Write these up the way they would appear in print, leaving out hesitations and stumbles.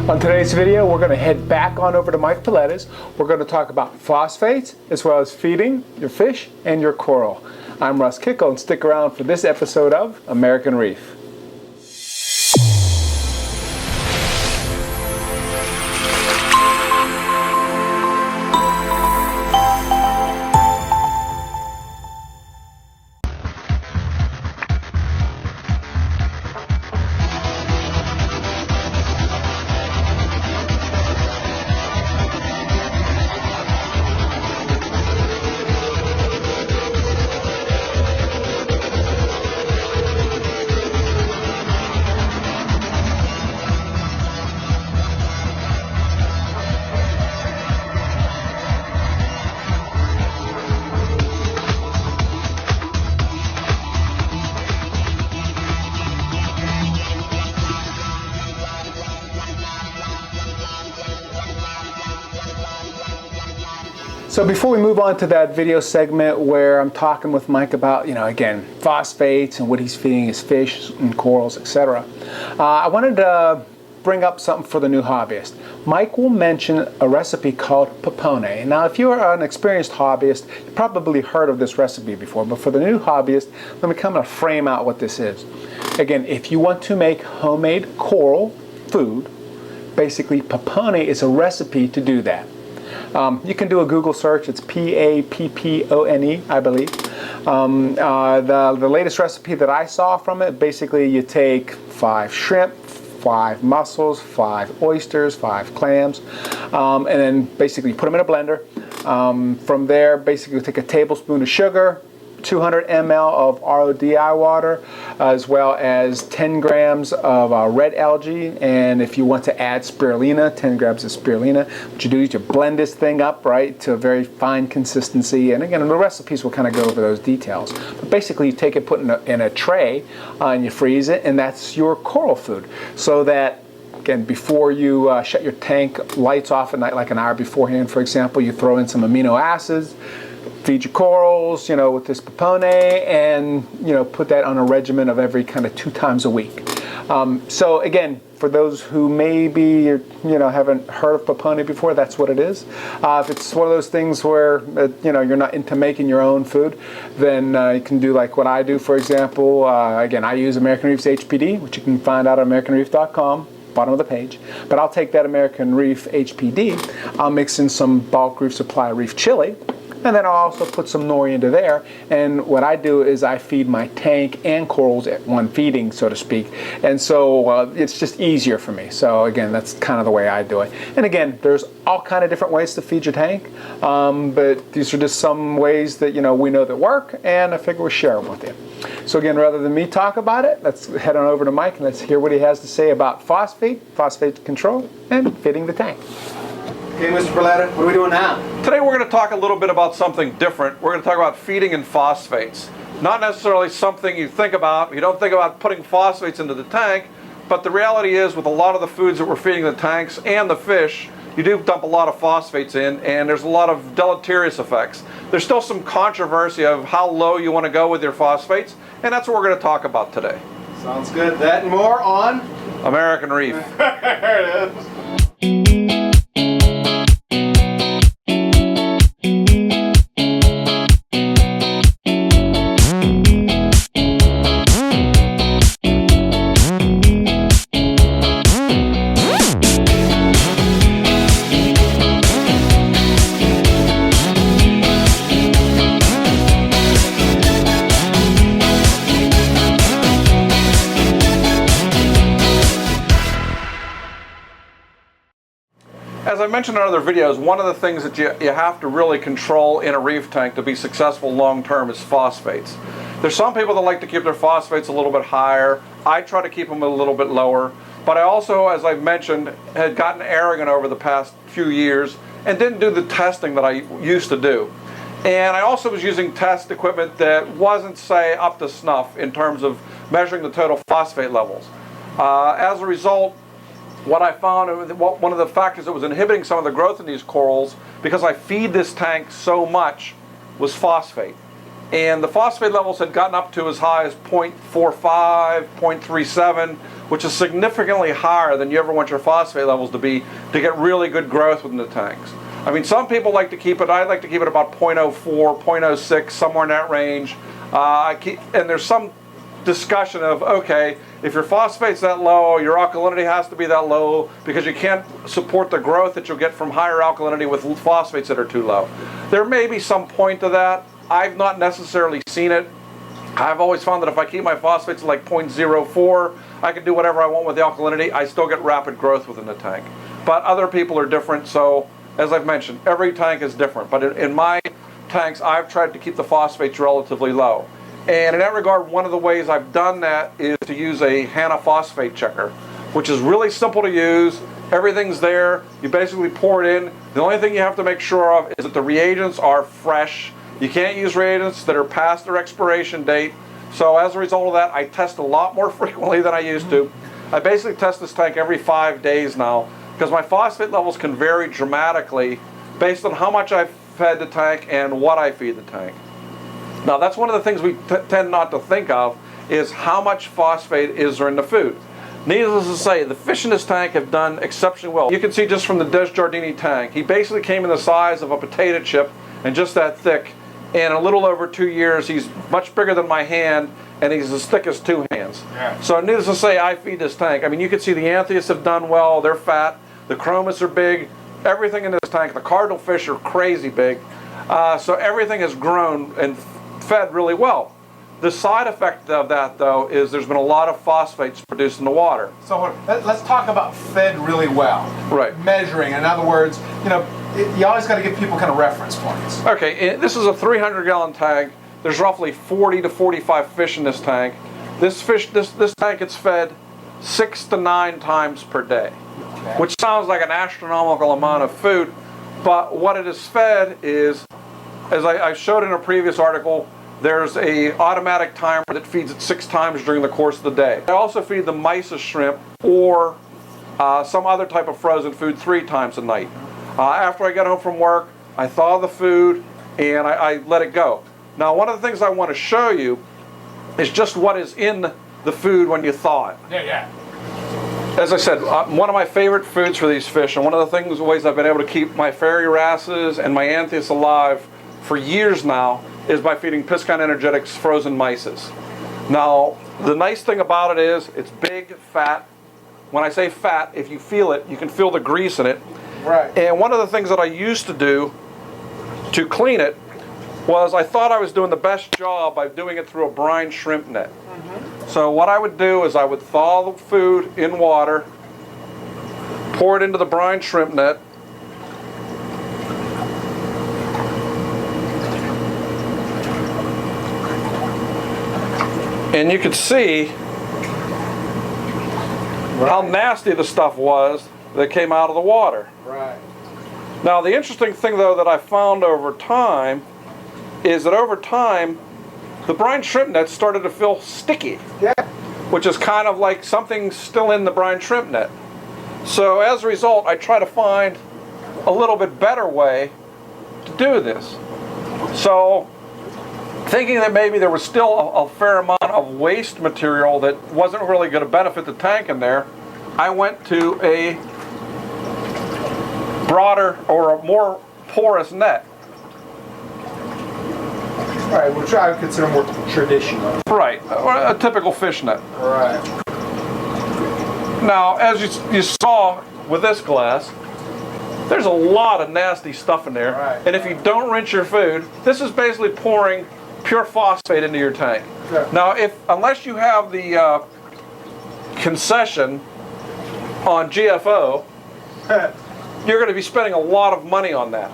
On today's video, we're going to head back on over to Mike Pauletta's. We're going to talk about phosphates as well as feeding your fish and your coral. I'm Russ Kickle, and stick around for this episode of American Reef. So before we move on to that video segment where I'm talking with Mike about, again, phosphates and what he's feeding his fish and corals, etc., I wanted to bring up something for the new hobbyist. Mike will mention a recipe called Pappone. Now, if you're an experienced hobbyist, you've probably heard of this recipe before, but for the new hobbyist, let me kind of frame out what this is. Again, if you want to make homemade coral food, basically Pappone is a recipe to do that. You can do a Google search. It's Pappone, I believe. The latest recipe that I saw from it, basically you take 5 shrimp, 5 mussels, 5 oysters, 5 clams, and then basically put them in a blender. From there, basically take a tablespoon of sugar, 200 ml of RODI water, as well as 10 grams of red algae, and if you want to add spirulina, 10 grams of spirulina. What you do is you blend this thing up, right, to a very fine consistency, and again, the recipes will kind of go over those details. But basically, you take it, put it in a tray, and you freeze it, and that's your coral food. So that, again, before you shut your tank lights off at night, like an hour beforehand, for example, you throw in some amino acids, feed your corals, with this Pappone, and put that on a regimen of every kind of 2 times a week. So again, for those who maybe haven't heard of Pappone before, that's what it is. If it's one of those things where you're not into making your own food, then you can do like what I do. For example, again, I use American Reef's HPD, which you can find out at AmericanReef.com. Bottom of the page. But I'll take that American Reef HPD, I'll mix in some bulk Reef Supply Reef chili, and then I'll also put some nori into there. And what I do is I feed my tank and corals at one feeding, so to speak. And so it's just easier for me. So again, that's kind of the way I do it. And again, there's all kind of different ways to feed your tank. But these are just some ways that we know that work, and I figure we'll share them with you. So again, rather than me talk about it, let's head on over to Mike and let's hear what he has to say about phosphate control, and feeding the tank. Okay, Mr. Pauletta, what are we doing now? Today we're going to talk a little bit about something different. We're going to talk about feeding in phosphates. Not necessarily something you think about. You don't think about putting phosphates into the tank, but the reality is with a lot of the foods that we're feeding the tanks and the fish, you do dump a lot of phosphates in, and there's a lot of deleterious effects. There's still some controversy of how low you want to go with your phosphates, and that's what we're going to talk about today. Sounds good. That and more on American Reef. There it is. As I mentioned in other videos, one of the things that you have to really control in a reef tank to be successful long term is phosphates. There's some people that like to keep their phosphates a little bit higher. I try to keep them a little bit lower. But I also, as I've mentioned, had gotten arrogant over the past few years and didn't do the testing that I used to do. And I also was using test equipment that wasn't, say, up to snuff in terms of measuring the total phosphate levels. As a result, what I found, one of the factors that was inhibiting some of the growth in these corals, because I feed this tank so much, was phosphate. and the phosphate levels had gotten up to as high as 0.45, 0.37, which is significantly higher than you ever want your phosphate levels to be to get really good growth within the tanks. I mean, some people like to keep it, I like to keep it about 0.04, 0.06, somewhere in that range. And there's some discussion of, okay, if your phosphate's that low, your alkalinity has to be that low because you can't support the growth that you'll get from higher alkalinity with phosphates that are too low. There may be some point to that. I've not necessarily seen it. I've always found that if I keep my phosphates at like 0.04, I can do whatever I want with the alkalinity. I still get rapid growth within the tank. But other people are different, so as I've mentioned, every tank is different. But in my tanks, I've tried to keep the phosphates relatively low. And in that regard, one of the ways I've done that is to use a Hana phosphate checker, which is really simple to use. Everything's there. You basically pour it in. The only thing you have to make sure of is that the reagents are fresh. You can't use reagents that are past their expiration date. So as a result of that, I test a lot more frequently than I used to. I basically test this tank every 5 days now because my phosphate levels can vary dramatically based on how much I've fed the tank and what I feed the tank. Now that's one of the things we tend not to think of is how much phosphate is there in the food. Needless to say, the fish in this tank have done exceptionally well. You can see just from the Desjardins tank, he basically came in the size of a potato chip and just that thick. And in a little over 2 years, he's much bigger than my hand, and he's as thick as 2 hands. Yeah. So needless to say, I feed this tank. I mean, you can see the Antheus have done well. They're fat. The Chromis are big. Everything in this tank, the cardinal fish are crazy big. So everything has grown and fed really well. The side effect of that, though, is there's been a lot of phosphates produced in the water. So let's talk about fed really well. Right. Measuring. In other words, you know, you always got to give people kind of reference points. Okay, this is a 300-gallon tank. There's roughly 40 to 45 fish in this tank. This tank gets fed 6 to 9 times per day, okay, which sounds like an astronomical amount of food, but what it is fed is, as I showed in a previous article, there's a automatic timer that feeds it 6 times during the course of the day. I also feed the mysis shrimp or some other type of frozen food 3 times a night. After I get home from work, I thaw the food and I let it go. Now, one of the things I want to show you is just what is in the food when you thaw it. Yeah. As I said, one of my favorite foods for these fish, and one of the ways I've been able to keep my fairy wrasses and my Antheus alive for years now, is by feeding Piscine Energetics frozen mysis. Now, the nice thing about it is it's big, fat. When I say fat, if you feel it, you can feel the grease in it. Right. And one of the things that I used to do to clean it was I thought I was doing the best job by doing it through a brine shrimp net. Mm-hmm. So what I would do is I would thaw the food in water, pour it into the brine shrimp net, and you could see how nasty the stuff was that came out of the water. Right. Now, the interesting thing, though, that I found over time is that over time, the brine shrimp net started to feel sticky. Yeah. Which is kind of like something still in the brine shrimp net. So as a result, I try to find a little bit better way to do this. So, thinking that maybe there was still a fair amount of waste material that wasn't really going to benefit the tank in there, I went to a broader or a more porous net. Right, which I would consider more traditional. Right, a typical fish net. Right. Now, as you saw with this glass, there's a lot of nasty stuff in there. Right. And if you don't rinse your food, this is basically pouring pure phosphate into your tank. Yeah. Now, unless you have the concession on GFO, you're going to be spending a lot of money on that.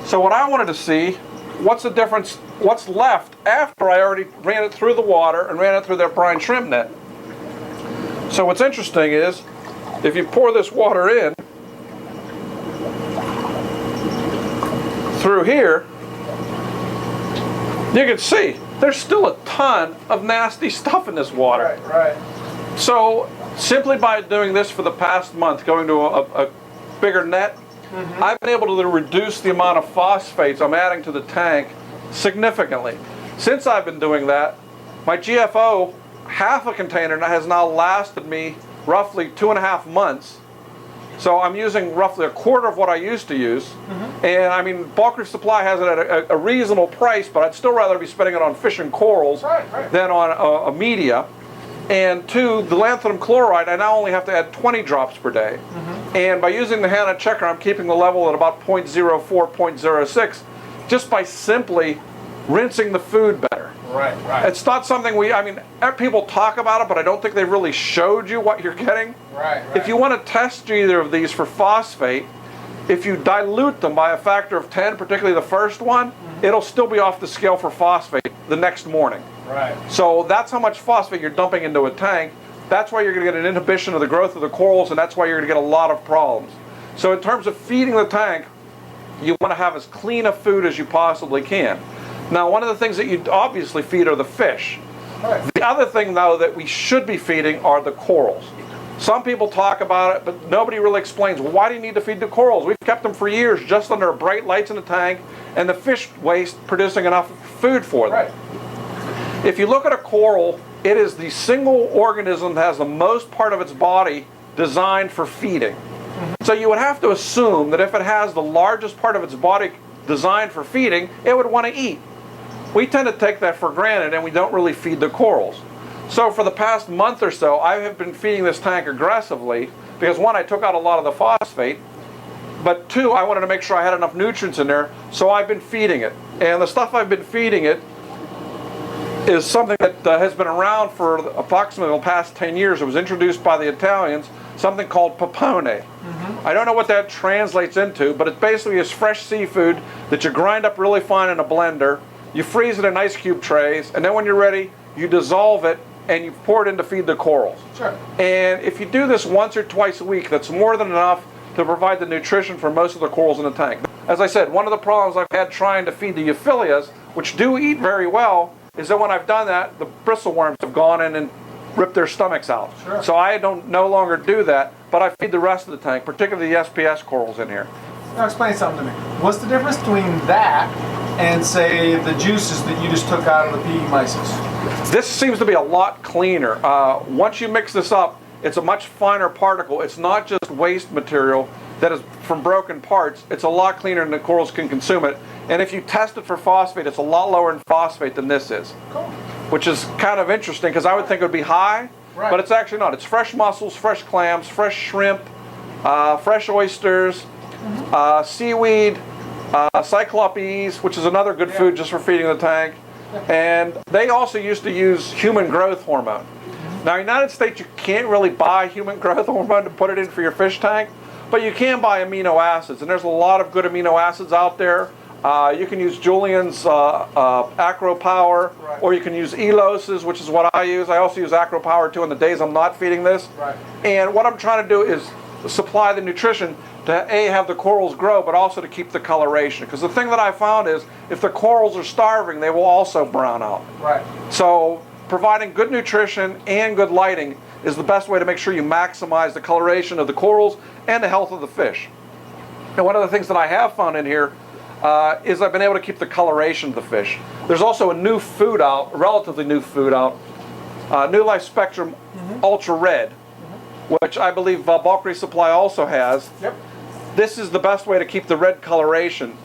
So what I wanted to see, what's the difference, what's left after I already ran it through the water and ran it through that brine shrimp net. So what's interesting is, if you pour this water in through here, you can see there's still a ton of nasty stuff in this water. Right. So simply by doing this for the past month, going to a bigger net, I've been able to reduce the amount of phosphates I'm adding to the tank significantly. Since I've been doing that, my GFO, half a container, has now lasted me roughly 2.5 months. So I'm using roughly a quarter of what I used to use. And I mean, Bulk Reef Supply has it at a reasonable price, but I'd still rather be spending it on fish and corals than on a media. And two, the lanthanum chloride, I now only have to add 20 drops per day. And by using the Hana checker, I'm keeping the level at about 0.04, 0.06, just by simply rinsing the food better. Right. It's not something people talk about it, but I don't think they really showed you what you're getting. Right. If you want to test either of these for phosphate, if you dilute them by a factor of 10, particularly the first one, it'll still be off the scale for phosphate the next morning. Right. So that's how much phosphate you're dumping into a tank. That's why you're going to get an inhibition of the growth of the corals, and that's why you're going to get a lot of problems. So in terms of feeding the tank, you want to have as clean a food as you possibly can. Now, one of the things that you obviously feed are the fish. Right. The other thing, though, that we should be feeding are the corals. Some people talk about it, but nobody really explains, why do you need to feed the corals? We've kept them for years just under bright lights in the tank, and the fish waste producing enough food for them. Right. If you look at a coral, it is the single organism that has the most part of its body designed for feeding. So you would have to assume that if it has the largest part of its body designed for feeding, it would want to eat. We tend to take that for granted, and we don't really feed the corals. So for the past month or so, I have been feeding this tank aggressively because one, I took out a lot of the phosphate, but two, I wanted to make sure I had enough nutrients in there, so I've been feeding it. And the stuff I've been feeding it is something that has been around for approximately the past 10 years. It was introduced by the Italians, something called Pappone. I don't know what that translates into, but it basically is fresh seafood that you grind up really fine in a blender. You freeze it in ice cube trays, and then when you're ready, you dissolve it and you pour it in to feed the corals. Sure. And if you do this once or twice a week, that's more than enough to provide the nutrition for most of the corals in the tank. As I said, one of the problems I've had trying to feed the euphyllias, which do eat very well, is that when I've done that, the bristleworms have gone in and ripped their stomachs out. Sure. So I no longer do that, but I feed the rest of the tank, particularly the SPS corals in here. Now explain something to me. What's the difference between that and, say, the juices that you just took out of the PE mysis? This seems to be a lot cleaner. Once you mix this up, it's a much finer particle. It's not just waste material that is from broken parts. It's a lot cleaner and the corals can consume it. And if you test it for phosphate, it's a lot lower in phosphate than this is. Cool. Which is kind of interesting because I would think it would be high, Right. but it's actually not. It's fresh mussels, fresh clams, fresh shrimp, fresh oysters, seaweed, cyclopes, which is another good food just for feeding the tank. And they also used to use human growth hormone. Now, in the United States, you can't really buy human growth hormone to put it in for your fish tank, but you can buy amino acids, and there's a lot of good amino acids out there. You can use Julian's Acro Power, or you can use Elos's, which is what I use. I also use Acro Power too on the days I'm not feeding this. Right. And what I'm trying to do is supply the nutrition to A, have the corals grow, but also to keep the coloration. Because the thing that I found is, if the corals are starving, they will also brown out. Right. So providing good nutrition and good lighting is the best way to make sure you maximize the coloration of the corals and the health of the fish. And one of the things that I have found in here is I've been able to keep the coloration of the fish. There's also a new food out, a relatively new food out, New Life Spectrum Ultra Red, which I believe Bulk Reef Supply also has. Yep. This is the best way to keep the red coloration.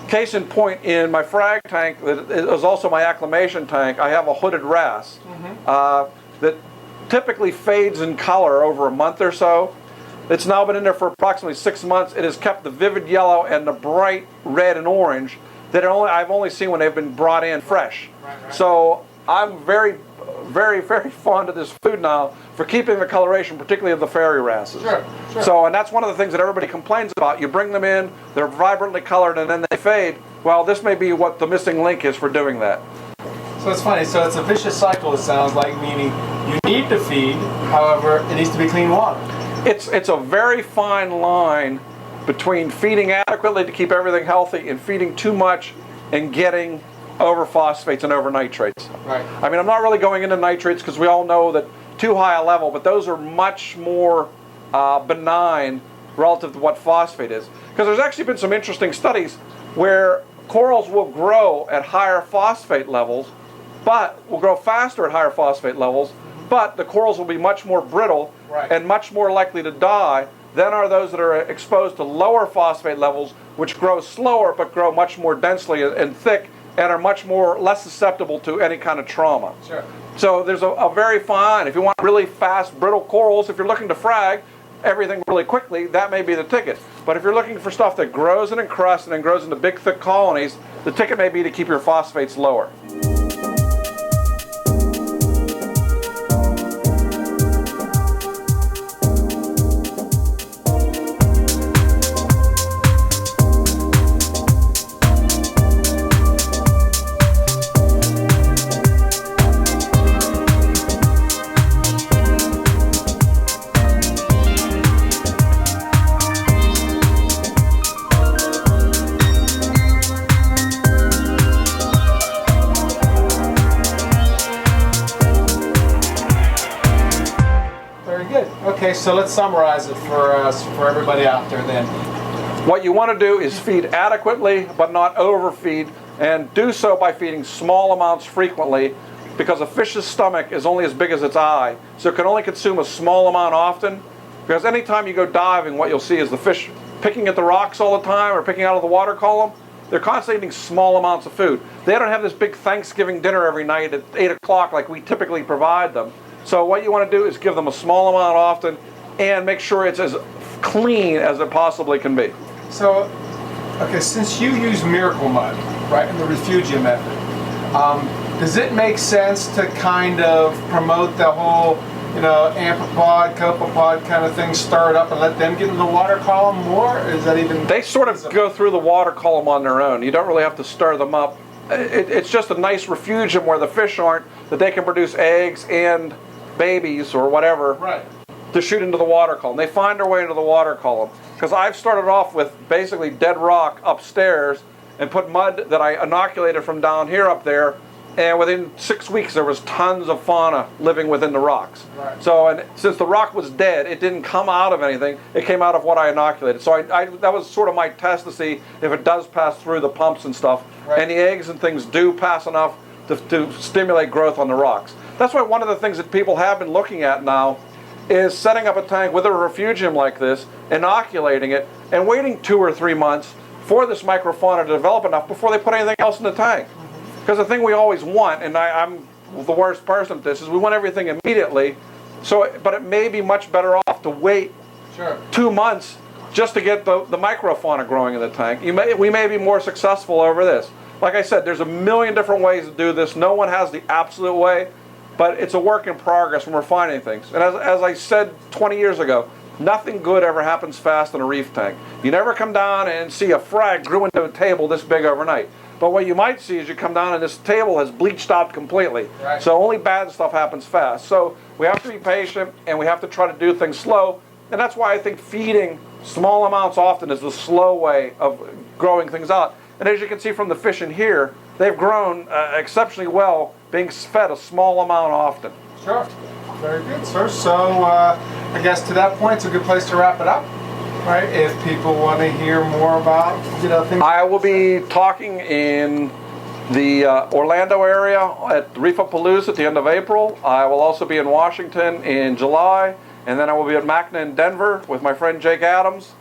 Case in point, in my frag tank, that is also my acclimation tank, I have a hooded wrasse that typically fades in color over a month or so. It's now been in there for approximately 6 months. It has kept the vivid yellow and the bright red and orange that I've only seen when they've been brought in fresh. Right. So I'm very, very, very fond of this food now for keeping the coloration, particularly of the fairy wrasses. Sure. So, and that's one of the things that everybody complains about. You bring them in, they're vibrantly colored, and then they fade. Well, this may be what the missing link is for doing that. So it's funny. So it's a vicious cycle, it sounds like, meaning you need to feed, however, it needs to be clean water. It's a very fine line between feeding adequately to keep everything healthy and feeding too much and getting over phosphates and over nitrates. Right. I mean, I'm not really going into nitrates because we all know that too high a level, but those are much more benign relative to what phosphate is. Because there's actually been some interesting studies where corals will grow at higher phosphate levels, but will grow faster at higher phosphate levels, but the corals will be much more brittle and much more likely to die than are those that are exposed to lower phosphate levels, which grow slower but grow much more densely and thick and are much more less susceptible to any kind of trauma. Sure. So there's a very fine, if you want really fast brittle corals, if you're looking to frag everything really quickly, that may be the ticket. But if you're looking for stuff that grows and encrusts and then grows into big thick colonies, the ticket may be to keep your phosphates lower. Okay, so let's summarize it for everybody out there then. What you want to do is feed adequately, but not overfeed, and do so by feeding small amounts frequently, because a fish's stomach is only as big as its eye, so it can only consume a small amount often. Because anytime you go diving, what you'll see is the fish picking at the rocks all the time or picking out of the water column. They're constantly eating small amounts of food. They don't have this big Thanksgiving dinner every night at 8 o'clock like we typically provide them. So what you want to do is give them a small amount often and make sure it's as clean as it possibly can be. So, okay, since you use miracle mud, right, in the refugium method, does it make sense to kind of promote the whole, you know, amphipod, copepod kind of thing, stir it up and let them get in the water column more? Or is that even... They sort of go through the water column on their own. You don't really have to stir them up. It's just a nice refugium where the fish aren't, that they can produce eggs and babies or whatever to shoot into the water column. They find their way into the water column. Because I've started off with basically dead rock upstairs and put mud that I inoculated from down here up there, and within 6 weeks there was tons of fauna living within the rocks. So, and since the rock was dead, it didn't come out of anything, it came out of what I inoculated. So that was sort of my test to see if it does pass through the pumps and stuff, and the eggs and things do pass enough to stimulate growth on the rocks. That's why one of the things that people have been looking at now is setting up a tank with a refugium like this, inoculating it, and waiting 2 or 3 months for this microfauna to develop enough before they put anything else in the tank. Because the thing we always want, and I'm the worst person at this, is we want everything immediately. So, but it may be much better off to wait 2 months just to get the microfauna growing in the tank. We may be more successful over this. Like I said, there's a million different ways to do this. No one has the absolute way, but it's a work in progress when we're finding things. And as I said 20 years ago, nothing good ever happens fast in a reef tank. You never come down and see a frag grew into a table this big overnight. But what you might see is you come down and this table has bleached out completely. So only bad stuff happens fast. So we have to be patient and we have to try to do things slow. And that's why I think feeding small amounts often is the slow way of growing things out. And as you can see from the fish in here, they've grown exceptionally well, being fed a small amount often. Sure. Very good, sir. So I guess to that point, it's a good place to wrap it up. Right, if people want to hear more about, you know, things. I will be talking in the Orlando area at Reefapalooza at the end of April. I will also be in Washington in July, and then I will be at MACNA in Denver with my friend Jake Adams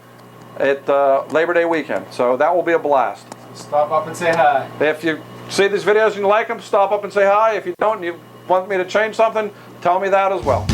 at Labor Day weekend. So that will be a blast. So stop up and say hi. If you see these videos and you like them, stop up and say hi. If you don't and you want me to change something, tell me that as well.